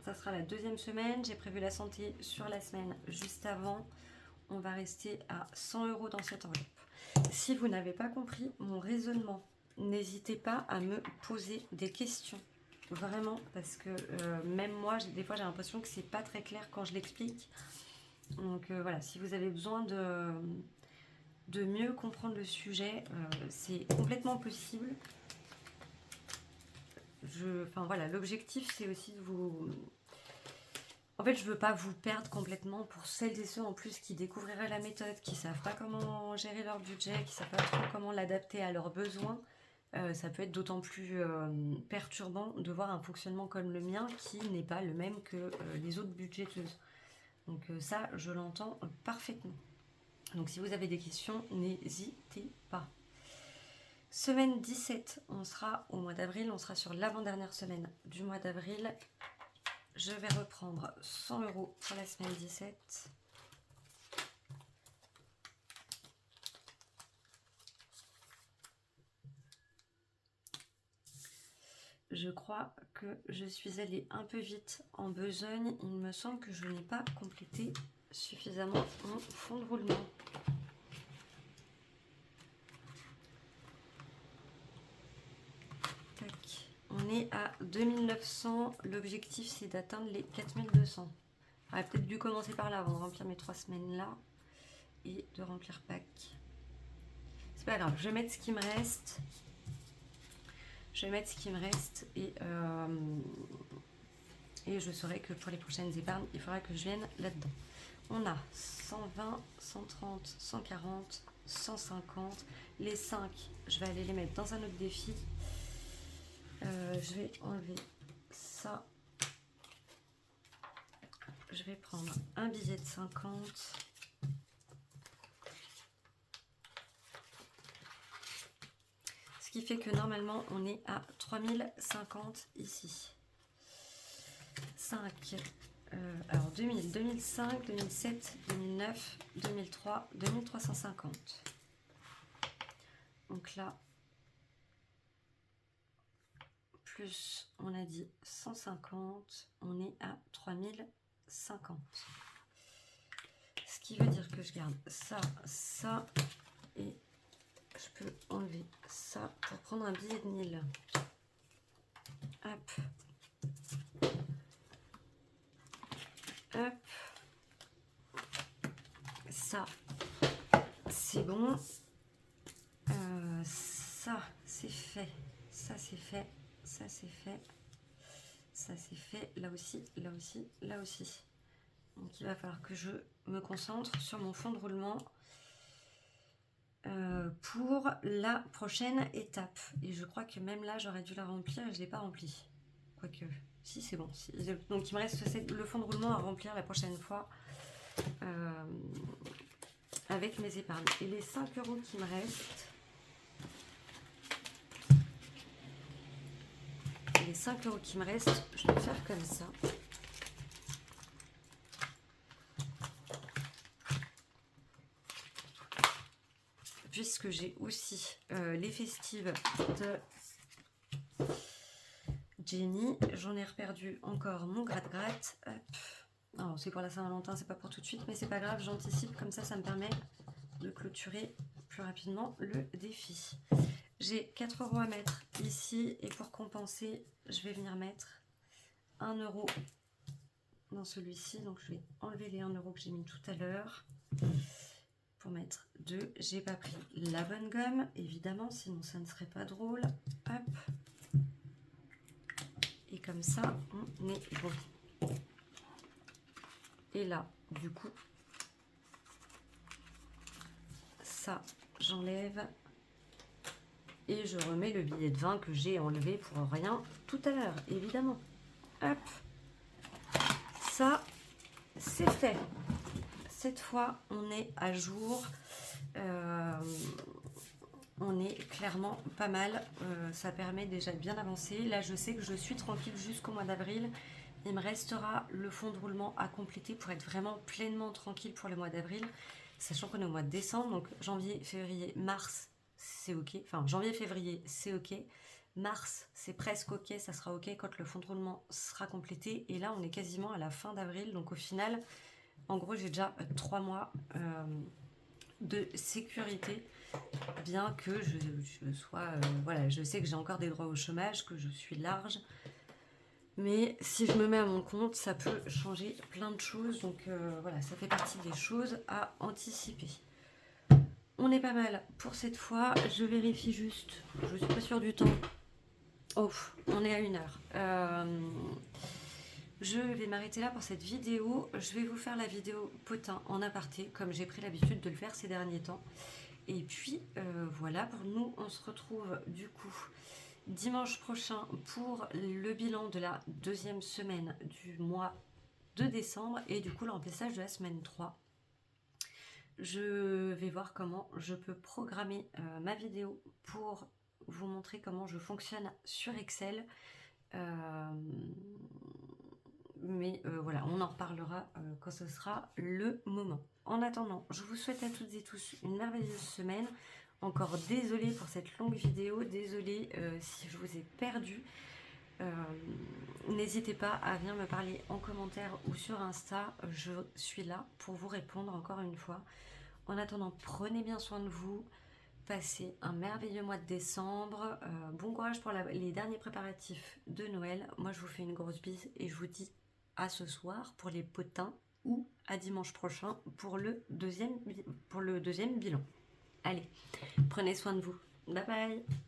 Ça sera la 2e semaine. J'ai prévu la santé sur la semaine juste avant. On va rester à 100 € dans cette enveloppe. Si vous n'avez pas compris mon raisonnement, n'hésitez pas à me poser des questions. Vraiment, parce que même moi, des fois j'ai l'impression que c'est pas très clair quand je l'explique. Donc voilà, si vous avez besoin de mieux comprendre le sujet, c'est complètement possible. Voilà, l'objectif c'est aussi de vous... En fait, je veux pas vous perdre complètement pour celles et ceux en plus qui découvriraient la méthode, qui savent pas comment gérer leur budget, qui savent pas trop comment l'adapter à leurs besoins. Ça peut être d'autant plus perturbant de voir un fonctionnement comme le mien qui n'est pas le même que les autres budgéteuses. Donc ça, je l'entends parfaitement. Donc si vous avez des questions, n'hésitez pas. Semaine 17, on sera au mois d'avril, on sera sur l'avant-dernière semaine du mois d'avril. Je vais reprendre 100 € pour la semaine 17. Je crois que je suis allée un peu vite en besogne. Il me semble que je n'ai pas complété suffisamment mon fond de roulement. Tac. est à 2900. L'objectif, c'est d'atteindre les 4200. J'aurais peut-être dû commencer par là avant de remplir mes 3 semaines là. Et de remplir Pâques. C'est pas grave, je vais mettre ce qui me reste. Je vais mettre ce qui me reste et je saurai que pour les prochaines épargnes, il faudra que je vienne là-dedans. On a 120, 130, 140, 150. Les 5, je vais aller les mettre dans un autre défi. Je vais enlever ça. Je vais prendre un billet de 50. Ce qui fait que normalement, on est à 3050 ici. 5, alors 2000, 2005, 2007, 2009, 2003, 2350. Donc là, plus on a dit 150, on est à 3050. Ce qui veut dire que je garde ça, ça et je peux enlever ça pour prendre un billet de 1000. Hop. Hop. Ça, c'est bon. Ça, c'est fait. Ça, c'est fait. Ça, c'est fait. Ça, c'est fait. Là aussi, là aussi, là aussi. Donc, il va falloir que je me concentre sur mon fond de roulement pour la prochaine étape. Et je crois que même là, j'aurais dû la remplir et je ne l'ai pas remplie. Quoique, si, c'est bon. Si. Donc, il me reste le fond de roulement à remplir la prochaine fois avec mes épargnes. Et les 5 € qui me restent, les 5 € qui me restent, je vais faire comme ça. Puisque j'ai aussi les festives de Jenny. J'en ai reperdu encore mon gratte-gratte. Alors c'est pour la Saint-Valentin, c'est pas pour tout de suite, mais c'est pas grave, j'anticipe, comme ça me permet de clôturer plus rapidement le défi. J'ai 4 € à mettre ici, et pour compenser, je vais venir mettre 1 € dans celui-ci. Donc je vais enlever les 1 € que j'ai mis tout à l'heure pour mettre 2. J'ai pas pris la bonne gomme, évidemment, sinon ça ne serait pas drôle. Hop. Et comme ça, on est bon. Et là, du coup, ça, j'enlève. Et je remets le billet de 20 que j'ai enlevé pour rien tout à l'heure, évidemment. Hop. Ça, c'est fait. Cette fois, on est à jour. On est clairement pas mal. Ça permet déjà de bien avancer. Là, je sais que je suis tranquille jusqu'au mois d'avril. Il me restera le fond de roulement à compléter pour être vraiment pleinement tranquille pour le mois d'avril. Sachant qu'on est au mois de décembre, donc janvier, février, mars, c'est ok. Enfin, janvier, février, c'est ok. Mars, c'est presque ok. Ça sera ok quand le fond de roulement sera complété. Et là, on est quasiment à la fin d'avril. Donc au final, en gros, j'ai déjà 3 mois de sécurité. Bien que je sois... voilà, je sais que j'ai encore des droits au chômage, que je suis large. Mais si je me mets à mon compte, ça peut changer plein de choses. Donc voilà, ça fait partie des choses à anticiper. On est pas mal pour cette fois. Je vérifie juste. Je suis pas sûre du temps. Oh, on est à 1 heure. Je vais m'arrêter là pour cette vidéo. Je vais vous faire la vidéo potin en aparté, comme j'ai pris l'habitude de le faire ces derniers temps. Et puis voilà, pour nous, on se retrouve du coup dimanche prochain pour le bilan de la 2e semaine du mois de décembre et du coup le remplissage de la semaine 3. Je vais voir comment je peux programmer ma vidéo pour vous montrer comment je fonctionne sur Excel. Mais voilà, on en reparlera quand ce sera le moment. En attendant, je vous souhaite à toutes et tous une merveilleuse semaine. Encore désolée pour cette longue vidéo, désolée si je vous ai perdu. N'hésitez pas à venir me parler en commentaire ou sur Insta. Je suis là pour vous répondre encore une fois. En attendant, prenez bien soin de vous. Passez un merveilleux mois de décembre. Bon courage pour les derniers préparatifs de Noël. Moi, je vous fais une grosse bise et je vous dis à ce soir pour les potins ou à dimanche prochain pour le deuxième bilan. Allez, prenez soin de vous. Bye bye.